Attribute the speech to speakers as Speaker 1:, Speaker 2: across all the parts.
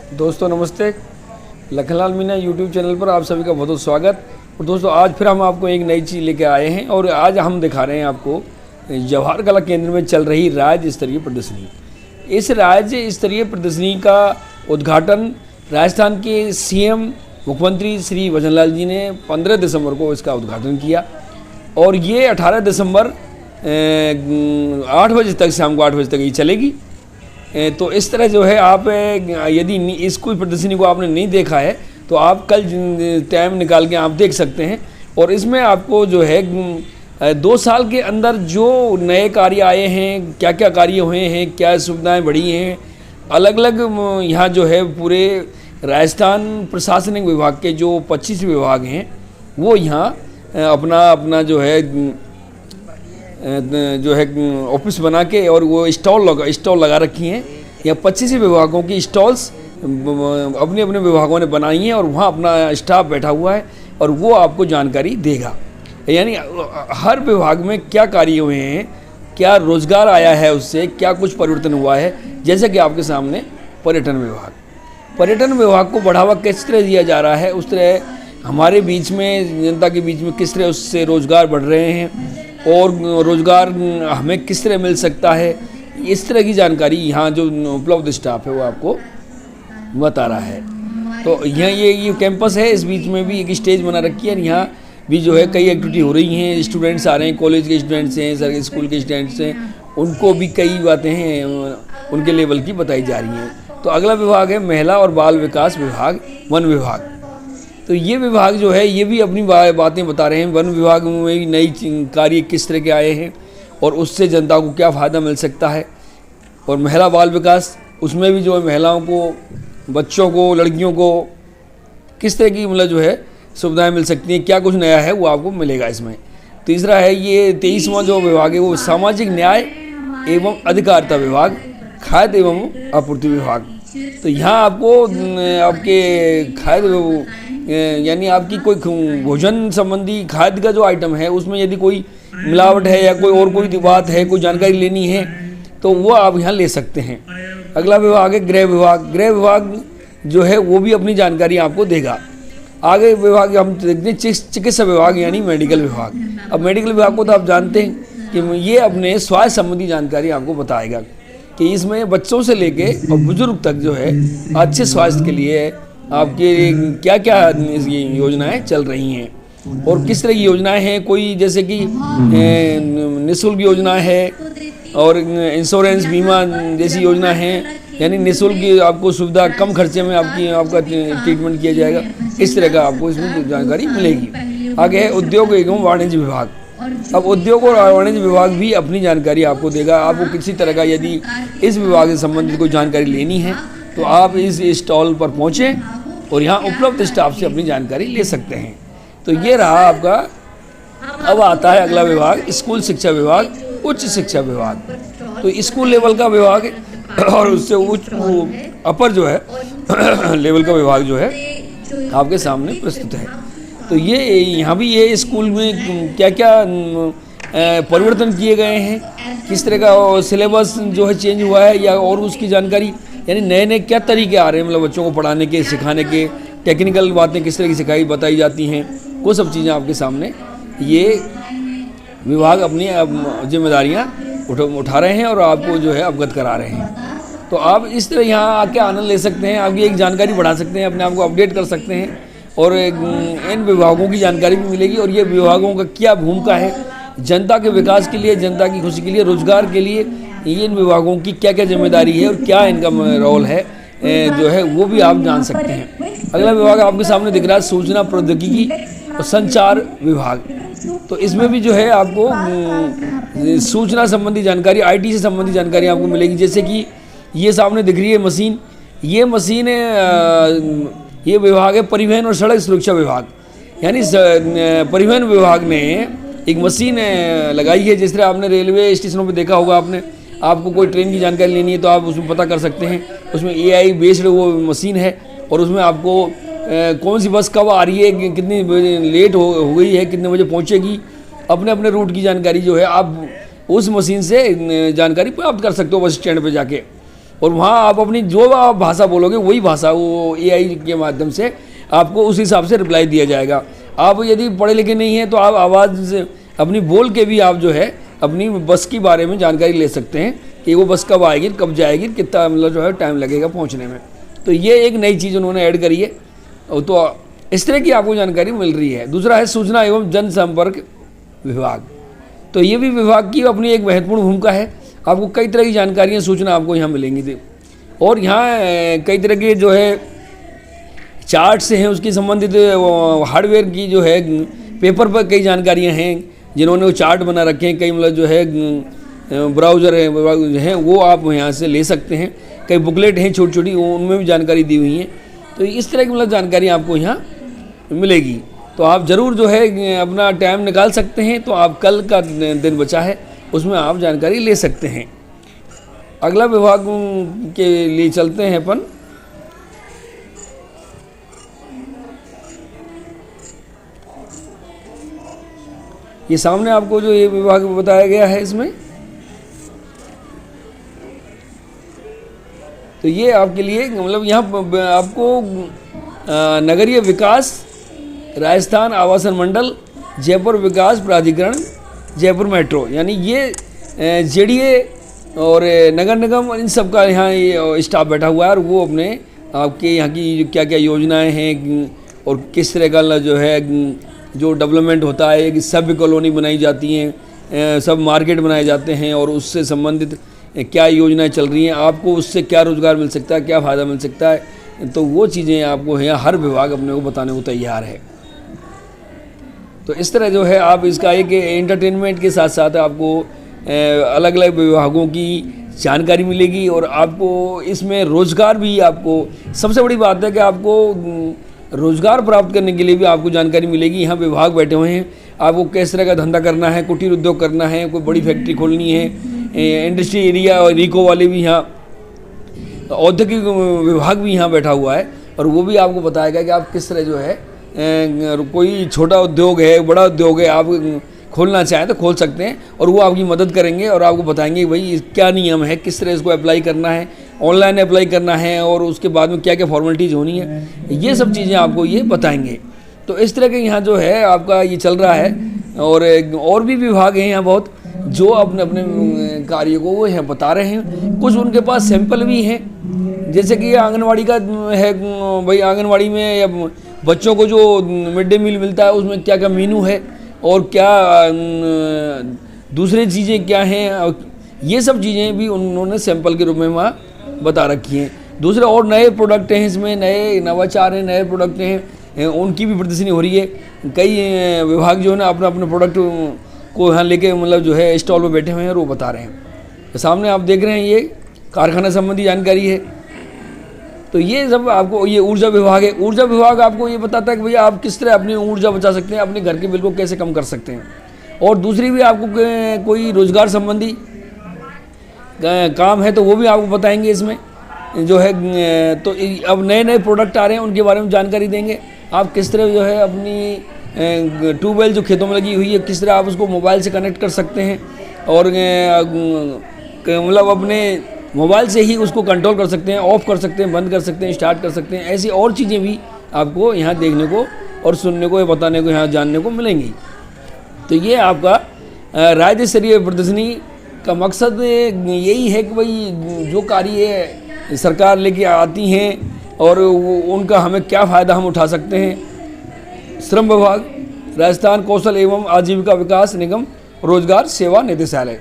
Speaker 1: दोस्तों नमस्ते। Lakhanlal Meena YouTube channel पर आप सभी का बहुत बहुत स्वागत। और दोस्तों आज फिर हम आपको एक नई चीज़ लेके आए हैं और आज हम दिखा रहे हैं आपको जवाहर कला केंद्र में चल रही राज्य स्तरीय प्रदर्शनी। इस राज्य स्तरीय प्रदर्शनी का उद्घाटन राजस्थान के सीएम मुख्यमंत्री श्री भजनलाल जी ने 15 दिसंबर को इसका उद्घाटन किया और ये 18 दिसंबर 8 बजे तक, शाम को 8 बजे तक ये चलेगी। तो इस तरह जो है आप यदि इस कोई प्रदर्शनी को आपने नहीं देखा है तो आप कल टाइम निकाल के आप देख सकते हैं। और इसमें आपको जो है 2 साल के अंदर जो नए कार्य आए हैं, क्या क्या कार्य हुए हैं, क्या सुविधाएं बढ़ी हैं, अलग अलग यहाँ जो है पूरे राजस्थान प्रशासनिक विभाग के जो 25 विभाग हैं वो यहाँ अपना जो है ऑफिस बना के और वो स्टॉल लगा रखी हैं। या 25 विभागों की स्टॉल्स अपने अपने विभागों ने बनाई हैं और वहाँ अपना स्टाफ बैठा हुआ है और वो आपको जानकारी देगा। यानी हर विभाग में क्या कार्य हुए हैं, क्या रोजगार आया है, उससे क्या कुछ परिवर्तन हुआ है। जैसे कि आपके सामने पर्यटन विभाग को बढ़ावा किस तरह दिया जा रहा है, उस तरह हमारे बीच में, जनता के बीच में किस तरह उससे रोजगार बढ़ रहे हैं और रोज़गार हमें किस तरह मिल सकता है, इस तरह की जानकारी यहाँ जो उपलब्ध स्टाफ है वो आपको बता रहा है। तो यहाँ ये कैंपस है, इस बीच में भी एक स्टेज बना रखी है। यहाँ भी जो है कई एक्टिविटी हो रही हैं, स्टूडेंट्स आ रहे हैं, कॉलेज के स्टूडेंट्स हैं, सरकारी स्कूल के स्टूडेंट्स हैं, उनको भी कई बातें हैं उनके लेवल की बताई जा रही हैं। तो अगला विभाग है महिला और बाल विकास विभाग, वन विभाग। तो ये विभाग जो है ये भी अपनी बातें बता रहे हैं। वन विभाग में नई कार्य किस तरह के आए हैं और उससे जनता को क्या फ़ायदा मिल सकता है। और महिला बाल विकास, उसमें भी जो है महिलाओं को, बच्चों को, लड़कियों को किस तरह की मतलब जो है सुविधाएं मिल सकती हैं, क्या कुछ नया है वो आपको मिलेगा इसमें। तीसरा है ये 23वां जो विभाग है वो सामाजिक न्याय एवं अधिकारिता विभाग, खाद्य एवं आपूर्ति विभाग। तो यहाँ आपको आपके खाद्य यानी आपकी कोई भोजन संबंधी खाद्य का जो आइटम है उसमें यदि कोई मिलावट है या कोई बात है, कोई जानकारी लेनी है तो वो आप यहाँ ले सकते हैं। अगला विभाग है गृह विभाग। गृह विभाग जो है वो भी अपनी जानकारी आपको देगा। आगे विभाग हम देखते हैं चिकित्सा विभाग यानी मेडिकल विभाग। अब मेडिकल विभाग को तो आप जानते हैं कि ये अपने स्वास्थ्य संबंधी जानकारी आपको बताएगा कि इसमें बच्चों से लेके और बुजुर्ग तक जो है अच्छे स्वास्थ्य के लिए आपके क्या क्या योजनाएं चल रही हैं और किस तरह की योजनाएं हैं। कोई जैसे कि निःशुल्क योजना है और इंश्योरेंस बीमा जैसी योजना है, यानी निःशुल्क आपको सुविधा, कम खर्चे में आपका ट्रीटमेंट किया जाएगा। इस तरह का आपको इसमें जानकारी मिलेगी। आगे है उद्योग एवं वाणिज्य विभाग। अब उद्योग और वाणिज्य विभाग भी अपनी जानकारी आपको देगा। आपको किसी तरह का यदि इस विभाग से संबंधित कोई जानकारी लेनी है तो आप इस स्टॉल पर पहुँचें और यहाँ उपलब्ध स्टाफ से अपनी जानकारी ले सकते हैं। तो ये रहा आपका। अब आता है अगला विभाग स्कूल शिक्षा विभाग, उच्च शिक्षा विभाग। तो स्कूल लेवल का विभाग और उससे उच्च अपर जो है लेवल का विभाग जो है आपके सामने प्रस्तुत है। तो ये यहाँ भी ये स्कूल में क्या क्या परिवर्तन किए गए हैं, किस तरह का सिलेबस जो है चेंज हुआ है या और उसकी जानकारी, यानी नए नए क्या तरीके आ रहे हैं मतलब बच्चों को पढ़ाने के, सिखाने के, टेक्निकल बातें किस तरह की बताई जाती हैं, वो सब चीज़ें आपके सामने ये विभाग अपनी जिम्मेदारियाँ उठा रहे हैं और आपको जो है अवगत करा रहे हैं। तो आप इस तरह यहाँ आके आनंद ले सकते हैं, आपकी एक जानकारी बढ़ा सकते हैं, अपने आप को अपडेट कर सकते हैं और इन विभागों की जानकारी भी मिलेगी और ये विभागों का क्या भूमिका है जनता के विकास के लिए, जनता की खुशी के लिए, रोजगार के लिए, इन विभागों की क्या क्या जिम्मेदारी है और क्या इनका रोल है जो है वो भी आप जान सकते हैं। अगला विभाग आपके सामने दिख रहा है सूचना प्रौद्योगिकी और संचार विभाग। तो इसमें भी जो है आपको सूचना संबंधी जानकारी, आईटी से संबंधित जानकारी आपको मिलेगी। जैसे कि ये सामने दिख रही है मशीन, ये मशीन ये विभाग है परिवहन और सड़क सुरक्षा विभाग। यानी परिवहन विभाग ने एक मशीन लगाई है। जिस तरह आपने रेलवे स्टेशनों पे देखा होगा, आपको कोई ट्रेन की जानकारी लेनी है तो आप उसमें पता कर सकते हैं। उसमें AI बेस्ड वो मशीन है और उसमें आपको कौन सी बस कब आ रही है, कितनी लेट हो गई है, कितने बजे पहुंचेगी, अपने अपने रूट की जानकारी जो है आप उस मशीन से जानकारी प्राप्त कर सकते हो बस स्टैंड पे जाके। और वहाँ आप अपनी जो आप भाषा बोलोगे वही भाषा वो AI के माध्यम से आपको उस हिसाब से रिप्लाई दिया जाएगा। आप यदि पढ़े लिखे नहीं हैं तो आप आवाज़ अपनी बोल के भी आप जो है अपनी बस के बारे में जानकारी ले सकते हैं कि वो बस कब आएगी, कब जाएगी, कितना मतलब जो है टाइम लगेगा पहुंचने में। तो ये एक नई चीज़ उन्होंने ऐड करी है, तो इस तरह की आपको जानकारी मिल रही है। दूसरा है सूचना एवं जनसंपर्क विभाग। तो ये भी विभाग की अपनी एक महत्वपूर्ण भूमिका है। आपको कई तरह की जानकारियाँ, सूचना आपको यहाँ मिलेंगी। और यहाँ कई तरह के जो है चार्ट्स हैं, उसकी संबंधित हार्डवेयर की जो है पेपर पर कई जानकारियाँ हैं जिन्होंने वो चार्ट बना रखे हैं। कई मतलब जो है ब्राउज़र हैं वो आप यहाँ से ले सकते हैं। कई बुकलेट हैं छोटी छोटी, उनमें भी जानकारी दी हुई है। तो इस तरह की मतलब जानकारी आपको यहाँ मिलेगी। तो आप ज़रूर जो है अपना टाइम निकाल सकते हैं। तो आप कल का दिन बचा है, उसमें आप जानकारी ले सकते हैं। अगला विभाग के लिए चलते हैं अपन। ये सामने आपको जो ये विभाग बताया गया है इसमें, तो ये आपके लिए मतलब यहाँ आपको नगरीय विकास, राजस्थान आवासन मंडल, जयपुर विकास प्राधिकरण, जयपुर मेट्रो, यानी ये JDA और नगर निगम, इन सब का यहाँ ये स्टाफ बैठा हुआ है। और वो अपने आपके यहाँ की क्या क्या योजनाएं हैं और किस तरह का जो है जो डेवलपमेंट होता है कि सभ्य कॉलोनी बनाई जाती हैं, सब मार्केट बनाए जाते हैं और उससे संबंधित क्या योजनाएं चल रही हैं, आपको उससे क्या रोज़गार मिल सकता है, क्या फ़ायदा मिल सकता है। तो वो चीज़ें आपको यहाँ हर विभाग अपने को बताने को तैयार है। तो इस तरह जो है आप इसका एक एंटरटेनमेंट के साथ साथ आपको अलग अलग विभागों की जानकारी मिलेगी। और आपको इसमें रोज़गार भी, आपको सबसे बड़ी बात है कि आपको रोज़गार प्राप्त करने के लिए भी आपको जानकारी मिलेगी। यहाँ विभाग बैठे हुए हैं, आपको किस तरह का धंधा करना है, कुटीर उद्योग करना है, कोई बड़ी फैक्ट्री खोलनी है, इंडस्ट्री एरिया और रिको वाले भी यहाँ, औद्योगिक विभाग भी यहाँ बैठा हुआ है। और वो भी आपको बताएगा कि आप किस तरह जो है कोई छोटा उद्योग है, बड़ा उद्योग है, आप खोलना चाहें तो खोल सकते हैं। और वो आपकी मदद करेंगे और आपको बताएंगे भाई क्या नियम है, किस तरह इसको अप्लाई करना है, ऑनलाइन अप्लाई करना है और उसके बाद में क्या क्या फॉर्मेलिटीज़ होनी है, ये सब चीज़ें आपको ये बताएंगे। तो इस तरह के यहाँ जो है आपका ये चल रहा है। और भी विभाग हैं यहाँ बहुत जो अपने अपने कार्य को वो यहाँ बता रहे हैं। कुछ उनके पास सैंपल भी हैं, जैसे कि आंगनवाड़ी का है भाई, आंगनवाड़ी में या बच्चों को जो मिड डे मील मिलता है उसमें क्या क्या मेनू है और क्या दूसरी चीज़ें क्या हैं, ये सब चीज़ें भी उन्होंने सैंपल के रूप में वहाँ बता रखी हैं। दूसरे और नए प्रोडक्ट हैं, इसमें नए नवाचार हैं, नए प्रोडक्ट हैं, उनकी भी प्रदर्शनी हो रही है। कई विभाग जो है ना अपना अपने प्रोडक्ट को यहाँ लेके मतलब जो है स्टॉल पे बैठे हुए हैं और वो बता रहे हैं। तो सामने आप देख रहे हैं ये कारखाना संबंधी जानकारी है। तो ये सब आपको, ये ऊर्जा विभाग है। ऊर्जा विभाग आपको ये बताता है कि भैया आप किस तरह अपनी ऊर्जा बचा सकते हैं, अपने घर के बिल को कैसे कम कर सकते हैं। और दूसरी भी आपको कोई रोज़गार संबंधी काम है तो वो भी आपको बताएंगे इसमें जो है। तो अब नए नए प्रोडक्ट आ रहे हैं, उनके बारे में जानकारी देंगे। आप किस तरह जो है अपनी ट्यूबवेल जो खेतों में लगी हुई है, किस तरह आप उसको मोबाइल से कनेक्ट कर सकते हैं और मतलब अपने मोबाइल से ही उसको कंट्रोल कर सकते हैं, ऑफ़ कर सकते हैं, बंद कर सकते हैं, स्टार्ट कर सकते हैं। ऐसी और चीज़ें भी आपको यहाँ देखने को और सुनने को, बताने को, यहाँ जानने को मिलेंगी। तो ये आपका राज्य स्तरीय प्रदर्शनी का मकसद यही है कि भाई जो कार्य सरकार लेके आती हैं और उनका हमें क्या फ़ायदा हम उठा सकते हैं। श्रम विभाग, राजस्थान कौशल एवं आजीविका विकास निगम, रोजगार सेवा निदेशालय,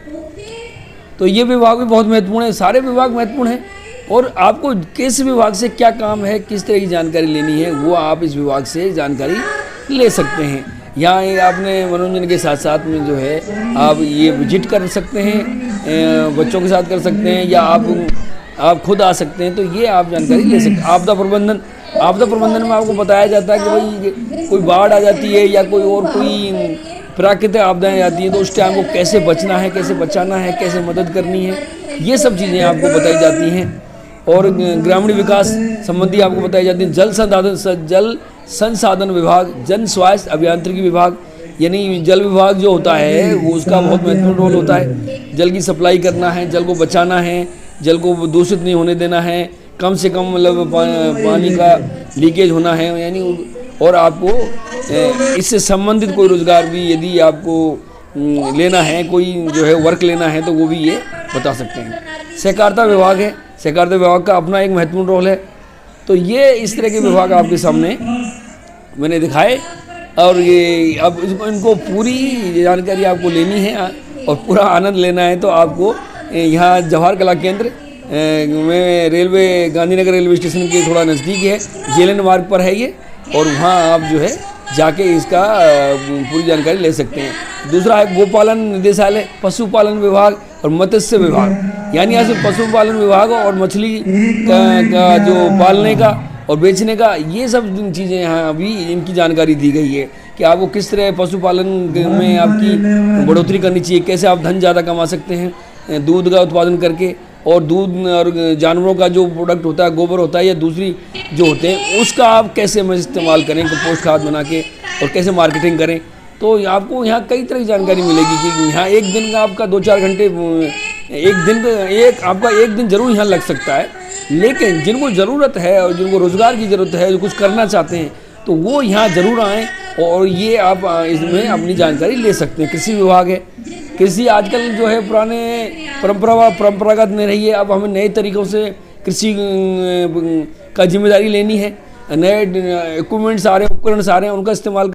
Speaker 1: तो ये विभाग भी बहुत महत्वपूर्ण है। सारे विभाग महत्वपूर्ण हैं और आपको किस विभाग से क्या काम है, किस तरह की जानकारी लेनी है, वो आप इस विभाग से जानकारी ले सकते हैं। यहाँ आपने मनोरंजन के साथ साथ में जो है आप ये विजिट कर सकते हैं, बच्चों के साथ कर सकते हैं या आप खुद आ सकते हैं। तो ये आप जानकारी ले सकते हैं। आपदा प्रबंधन में आपको बताया जाता है कि भाई कोई बाढ़ आ जाती है या कोई और कोई प्राकृतिक आपदाएं आती हैं तो उस टाइम को कैसे बचना है, कैसे बचाना है, कैसे मदद करनी है, ये सब चीज़ें आपको बताई जाती हैं। और ग्रामीण विकास संबंधी आपको बताई जाती है। जल संसाधन विभाग, जन स्वास्थ्य अभियांत्रिकी विभाग, यानी जल विभाग जो होता है वो उसका बहुत महत्वपूर्ण रोल होता है। जल की सप्लाई करना है, जल को बचाना है, जल को दूषित नहीं होने देना है, कम से कम मतलब पानी का लीकेज होना है यानी। और आपको इससे संबंधित कोई रोज़गार भी यदि आपको लेना है, कोई जो है वर्क लेना है, तो वो भी ये बता सकते हैं। सहकारिता विभाग है, सहकारिता विभाग का अपना एक महत्वपूर्ण रोल है। तो ये इस तरह के विभाग आपके सामने मैंने दिखाए, और ये अब इनको पूरी जानकारी आपको लेनी है और पूरा आनंद लेना है तो आपको यहाँ जवाहर कला केंद्र में रेलवे, गांधीनगर रेलवे स्टेशन के थोड़ा नज़दीक है, जेएलएन मार्ग पर है ये, और वहाँ आप जो है जाके इसका पूरी जानकारी ले सकते हैं। दूसरा है गोपालन निदेशालय, पशुपालन विभाग और मत्स्य विभाग, यानी यहाँ से पशुपालन विभाग और मछली का जो पालने का और बेचने का, ये सब चीज़ें यहाँ अभी इनकी जानकारी दी गई है कि आपको किस तरह पशुपालन में आपकी बढ़ोतरी करनी चाहिए, कैसे आप धन ज़्यादा कमा सकते हैं दूध का उत्पादन करके, और दूध और जानवरों का जो प्रोडक्ट होता है, गोबर होता है या दूसरी जो होते हैं, उसका आप कैसे इस्तेमाल करें कंपोस्ट खाद बना के, और कैसे मार्केटिंग करें। तो आपको यहाँ कई तरह की जानकारी मिलेगी कि यहाँ एक दिन का आपका 2-4 घंटे, आपका एक दिन जरूर यहाँ लग सकता है, लेकिन जिनको ज़रूरत है और जिनको रोज़गार की ज़रूरत है, जो कुछ करना चाहते हैं, तो वो यहाँ ज़रूर आएँ और ये आप इसमें अपनी जानकारी ले सकते हैं। कृषि विभाग है, कृषि आजकल जो है पुराने परंपरागत नहीं रही है, अब हमें नए तरीक़ों से कृषि का जिम्मेदारी लेनी है। नए इक्विपमेंट्स आ रहे हैं, उपकरण आ रहे हैं, उनका इस्तेमाल